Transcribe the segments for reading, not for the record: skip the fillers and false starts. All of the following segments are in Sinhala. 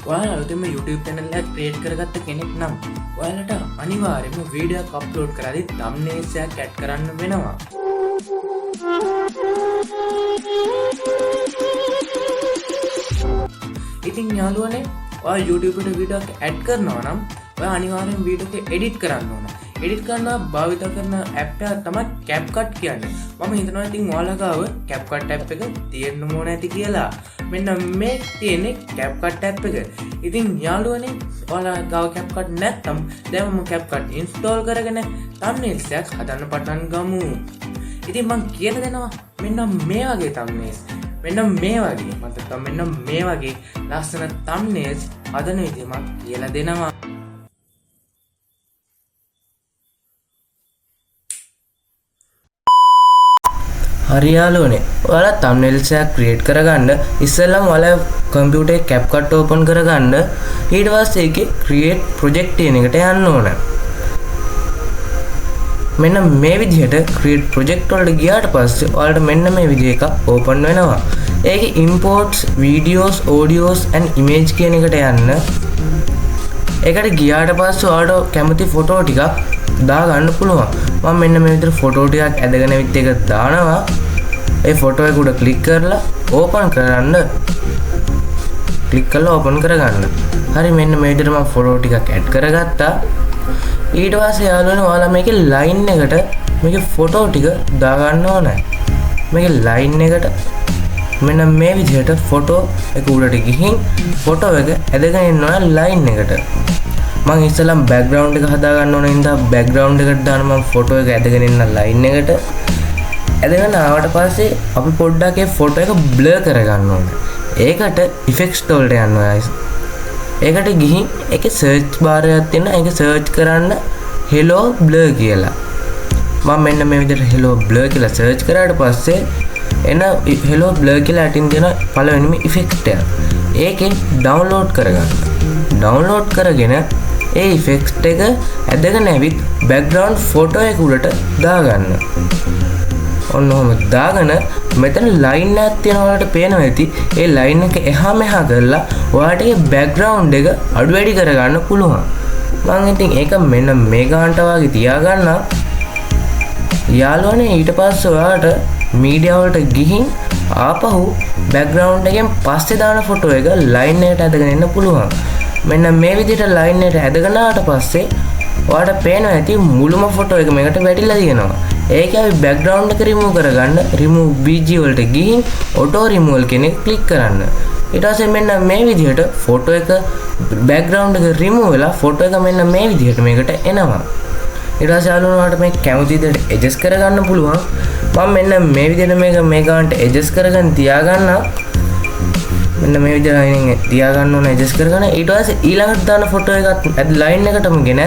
ඔයාලා අලුතෙන්ම YouTube channel එකක් create කරගත්ත කෙනෙක් නම් ඔයාලට අනිවාර්යයෙන්ම වීඩියෝ එකක් upload කරද්දී thumbnails එකක් add කරන්න වෙනවා. ඉතින් යාළුවනේ ඔයා YouTube එකට වීඩියෝ එකක් add කරනවා නම් ඔයා අනිවාර්යයෙන්ම වීඩියෝ එක edit කරන්න ඕන. edit කරනවා භාවිත කරන app එක තමයි CapCut කියන්නේ. මම හිතනවා ඉතින් ඔයාලා ගාව CapCut app එක තියෙන්න ඕන ඇති කියලා. මෙන්න මේ තියෙන්නේ CapCut app එක. ඉතින් යාළුවනේ ඔයාලා ගාව CapCut නැත්නම් දැන් මම CapCut install කරගෙන thumbnails එකක් හදන්න පටන් ගමු. ඉතින් මම කියලා දෙනවා මෙන්න මේ වගේ thumbnails. මෙන්න මේ වගේ මම මෙන්න මේ වගේ ලස්සන thumbnails හදන විදිහ මම කියලා දෙනවා. හරි යාළුවනේ ඔයාලා thumbnails එකක් create කරගන්න ඉස්සෙල්ලාම ඔයාලා computer එකේ CapCut open කරගන්න ඊට පස්සේ ඒකේ create project කියන එකට යන්න ඕන. මෙන්න මේ විදිහට create project වලට ගියාට පස්සේ ඔයාලට මෙන්න මේ විදිහ එකක් open වෙනවා. ඒකේ imports videos audios and image කියන එකට යන්න. ඒකට ගියාට පස්සේ ඔයාලට කැමති ෆොටෝ ටිකක් දාගන්න පුළුවන්. මම මෙන්න මේ විදිහට ෆොටෝ ටිකක් ඇදගෙන විත් එක දානවා. ඒ ෆොටෝ එක උඩ ක්ලික් කරලා ඕපන් කරන්න. ක්ලික් කරලා ඕපන් කරගන්න. හරි මෙන්න මේ විදිහට මම ෆොටෝ ටිකක් ඇඩ් කරගත්තා. ඊට පස්සේ යාළුවනේ ඔයාලා මේකේ ලයින් එකට මේකේ ෆොටෝ ටික දාගන්න ඕනේ. මේකේ ලයින් එකට මෙන්න මේ විදිහට ෆොටෝ එක උඩට ගිහින් ෆොටෝ එක ඇදගෙන ඉන්න ඕන ලයින් එකට. මම ඉස්සෙල්ලාම බෑග්ග්‍රවුන්ඩ් එක හදා ගන්න ඕන ඉඳලා බෑග්ග්‍රවුන්ඩ් එකට දාන මම ෆොටෝ එක ඇදගෙන ඉන්න ලයින් එකට. ඇදගෙන ආවට පස්සේ අපි පොඩ්ඩක් ඒ ෆොටෝ එක බ්ලර් කරගන්න ඕන. ඒකට ඉෆෙක්ට්ස් වලට යන්න ඕනයි. ඒකට ගිහින් ඒකේ සර්ච් බාර් එකක් තියෙනවා. ඒක සර්ච් කරන්න hello blur කියලා. මම මෙන්න මේ විදිහට hello blur කියලා සර්ච් කරාට පස්සේ එන hello blur කියලා අටින් දෙන පළවෙනිම ඉෆෙක්ට් එක. ඒකෙන් ඩවුන්ලෝඩ් කරගන්න. ඩවුන්ලෝඩ් කරගෙන ඒ ඉෆෙක්ට් එක ඇදගෙන ඇවිත් බෑග්ග්‍රවුන්ඩ් ෆොටෝ එක උඩට දාගන්න. ඔන්න ඔහොම දාගෙන මෙතන ලයින් එකක් තියෙනවා ඔයාලට පේනවා ඇති. ඒ ලයින් එක එහා මෙහා කරලා ඔයාලට ඒ බෑග්ග්‍රවුන්ඩ් එක අඩු වැඩි කරගන්න පුළුවන්. මම ඉතින් ඒක මෙන්න මේ ගානට වගේ තියාගන්න. යාළුවනේ ඊට පස්සේ ඔයාලට මීඩියා වලට ගිහින් ආපහු බෑග්ග්‍රවුන්ඩ් එකෙන් පස්සේ දාන ෆොටෝ එක ලයින් එකට ඇදගෙන එන්න පුළුවන්. මෙන්න මේ විදිහට ලයින් එකට ඇදගෙන ආවට පස්සේ ඔයාලට පේනවා ඇති මුළුම ෆොටෝ එක මේකට වැටිලා තියෙනවා. ඒක අපි බෑග්ග්‍රවුන්ඩ් එක රිමූව් කරගන්න රිමූව් BG වලට ගිහින් ඔටෝ රිමූවල් කියන එක ක්ලික් කරන්න. ඊට පස්සේ මෙන්න මේ විදිහට ෆොටෝ එක බෑග්ග්‍රවුන්ඩ් එක රිමූව් වෙලා ෆොටෝ එක මෙන්න මේ විදිහට මේකට එනවා. ඊට පස්සේ යාළුවනට මේ කැමති විදිහට ඇඩ්ජස්ට් කරගන්න පුළුවන්. මම මෙන්න මේ විදිහට මේක මේ ගානට ඇඩ්ජස්ට් කරගෙන තියාගන්න. මෙන්න මේ විදිහට තියාගන්න ඕන ඇඩ්ජස්ට් කරගෙන ඊට පස්සේ ඊළඟට දාන ෆොටෝ එකත් ලයින් එකටම ගෙන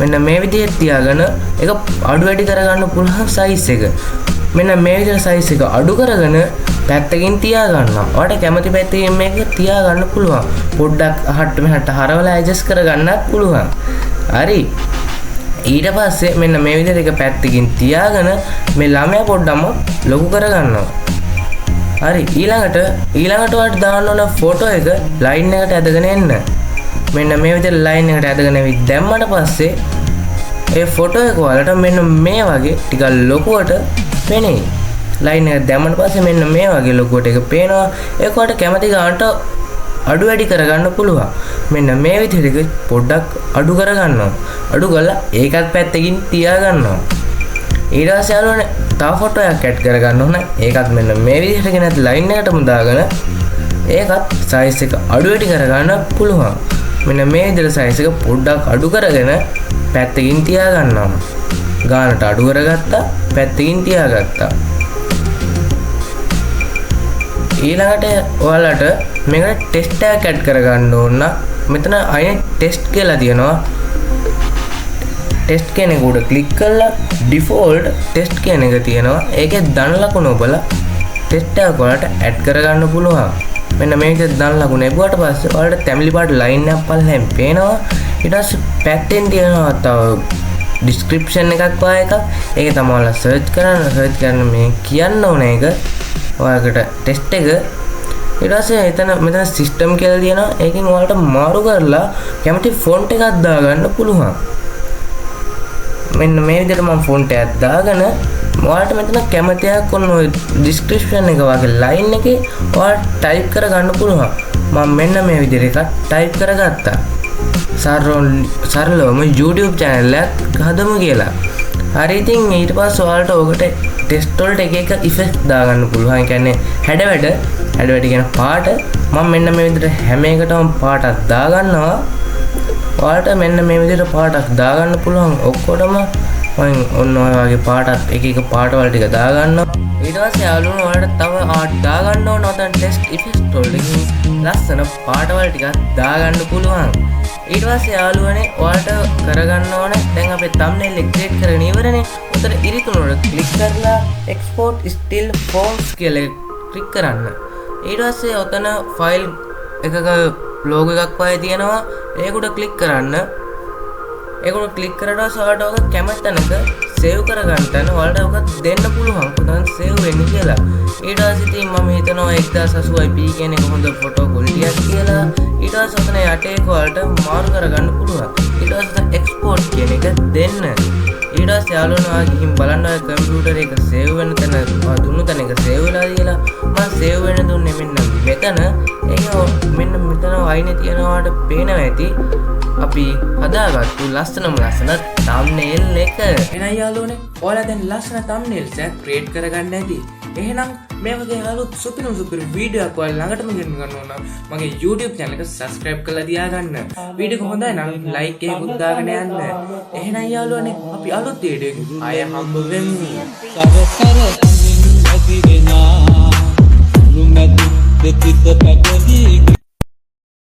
මෙන්න මේ විදිහට තියාගෙන ඒක අඩු වැඩි කරගන්න පුළුවන් සයිස් එක. මෙන්න මේ විදිහට සයිස් එක අඩු කරගෙන පැත්තකින් තියාගන්න. ඔයාලට කැමති පැත්තකින් මේක තියාගන්න පුළුවන්. පොඩ්ඩක් අහට මෙහාට හරවලා ඇඩ්ජස්ට් කරගන්නත් පුළුවන්. හරි. ඊට පස්සේ මෙන්න මේ විදිහට එක පැත්තකින් තියාගෙන මේ ළමයා පොඩ්ඩක්ම ලොකු කරගන්නවා. හරි ඊළඟට ඔයාලට දාන්න ඕන ෆොටෝ එක ලයින් එකට ඇදගෙන එන්න. මෙන්න මේ විදිහට ලයින් එකට ඇදගෙන ඇවිත් දැම්මට පස්සේ ඒ ෆොටෝ එක වලට මෙන්න මේ වගේ ටිකක් ලොකුවට පෙනෙයි. ලයින් එක දැම්මට පස්සේ මෙන්න මේ වගේ ලොකුවට එක පේනවා. ඒක වලට කැමති ගානට අඩු වැඩි කරගන්න පුළුවන්. මෙන්න මේ විදිහට පොඩ්ඩක් අඩු කරගන්නවා. අඩු කරලා ඒකත් පැත්තකින් තියාගන්නවා. ඊට පස්සේ යාළුවනේ තව ෆොටෝ එකක් ඇඩ් කරගන්න ඕන. ඒකත් මෙන්න මේ විදිහට ගෙනත් ලයින් එකටම දාගෙන ඒකත් සයිස් එක අඩු වැඩි කරගන්න පුළුවන්. මෙන්න මේ විදිහට සයිස් එක පොඩ්ඩක් අඩු කරගෙන පැත්තකින් තියාගන්නවා. ගානට අඩු කරගත්තා පැත්තකින් තියාගත්තා. ඊළඟට ඔයාලට මේකට ටෙස්ට් එකක් ඇඩ් කරගන්න ඕන. මෙතන අයින ටෙස්ට් කියලා තියෙනවා. ටෙස්ට් කියන එක උඩ ක්ලික් කරලා ඩිෆෝල්ට් ටෙස්ට් කියන එක තියෙනවා. ඒකේ ධන ලකුණ ඔබලා ටෙස්ට් එකක් ඔයාලට ඇඩ් කරගන්න පුළුවන්. මෙන්න මේ විදිහට ධන ලකුණ එපුවාට පස්සේ ඔයාලට තැඹිලි පාට ලයින් එකක් පල්ලෙන් පේනවා. ඊට පස්සේ පැත්තෙන් තියෙනවා තව ඩිස්ක්‍රිප්ෂන් එකක් වගේ එකක්. ඒක තමයි ඔයාලා සර්ච් කරන්න මේ කියන්න ඕන එක. ඔයාලකට ටෙස්ට් එක ඊට පස්සේ මෙතන සිස්ටම් කියලා තියෙනවා. ඒකෙන් ඔයාලට මාරු කරලා කැමති ෆොන්ට් එකක් දාගන්න පුළුවන්. මෙන්න මේ විදිහට මම ෆොන්ට් එකක් දාගෙන ඔයාලට මෙතන කැමතියක් ඔන්න ඔය ඩිස්ක්‍රිප්ෂන් එක වගේ ලයින් එකේ ඔයාලට ටයිප් කරගන්න පුළුවන්. මම මෙන්න මේ විදිහට එකක් ටයිප් කරගත්තා. සරලවම YouTube channel එකක් හදමු කියලා. හරි ඉතින් ඊට පස්සේ ඔයාලට ඔකට ටෙස්ට් වලට එක ඉෆෙක්ට් දාගන්න පුළුවන්. ඒ කියන්නේ හැඩ කියන පාට මම මෙන්න මේ විදිහට හැම එකටම පාටක් දාගන්නවා. ඔයාලට මෙන්න මේ විදිහට පාටක් දාගන්න පුළුවන්. ඔක්කොටම මම ඔන්න ඔය වගේ පාටක් එක පාටවල ටික දාගන්නවා. ඊට පස්සේ යාළුවෝ ඔයාලට තව ආට් දාගන්න ඕන නැත්නම් ටෙස්ට් ඉෆෙක්ට් වලට ලස්සන පාටවල ටිකක් දාගන්න පුළුවන්. ඊට පස්සේ යාළුවනේ ඔයාලට කරගන්න ඕන දැන් අපේ thumbnail එක ක්‍රියේට් කරගෙන ඉවරනේ. උතන ඉරිතුන වල ක්ලික් කරලා export still forms කියලා ක්ලික් කරන්න. ඊට පස්සේ ඔතන ෆයිල් එකක ලෝගෝ එකක් වගේ තියෙනවා. ඒකට ක්ලික් කරන්න. ඒකට ක්ලික් කරලා ඔයාලට ඔක කැමති තැනක සේව් කරගන්න ඔයාලට ඔක දෙන්න පුළුවන්. කොහොමද සේව් වෙන්නේ කියලා. ඊට පස්සේ ඉතින් මම හිතනවා 1080p කියන එක හොඳ ෆොටෝ ක්වොලිටියක් කියලා. ඊට පස්සේ ඔතන යටේ ඔයාලට මාරු කරගන්න පුළුවන්. ඊට පස්සේ එක්ස්පෝර්ට් කියන එක දෙන්න. ඊට පස්සේ යාළුවෝ ගිහින් බලන්න ඔය කම්පියුටර් එක සේව් වෙන තැන දුන්නු තැන එක සේව් වෙලා කියලා. මම සේව් වෙන දුන්නේ මෙන්න මෙතන. ඒක මෙන්න මෙතන වයිනේ තියනවාට පේනවා ඇති. අපි හදාගත්තු ලස්සන thumbnail එක. එහෙනම් යාළුවනේ ඔයාලා දැන් ලස්සන thumbnails එක ක්‍රියේට් කරගන්න ඇති. එහෙනම් මේ වගේ අලුත් සුපිරි වීඩියෝ එකක් ඔයාලා ළඟටම ගෙන්න ගන්න ඕන. මගේ YouTube channel එක subscribe කරලා තියාගන්න. වීඩියෝ එක හොඳයි නම් like එකකුත් දාගෙන යන්න. එහෙනම් යාළුවනේ අපි අලුත් වීඩියෝ එකකින් ආයෙ හම්බ වෙමු. සරසර අඳින් ඇතිවෙනා රුමැදි දෙතිත පැටදී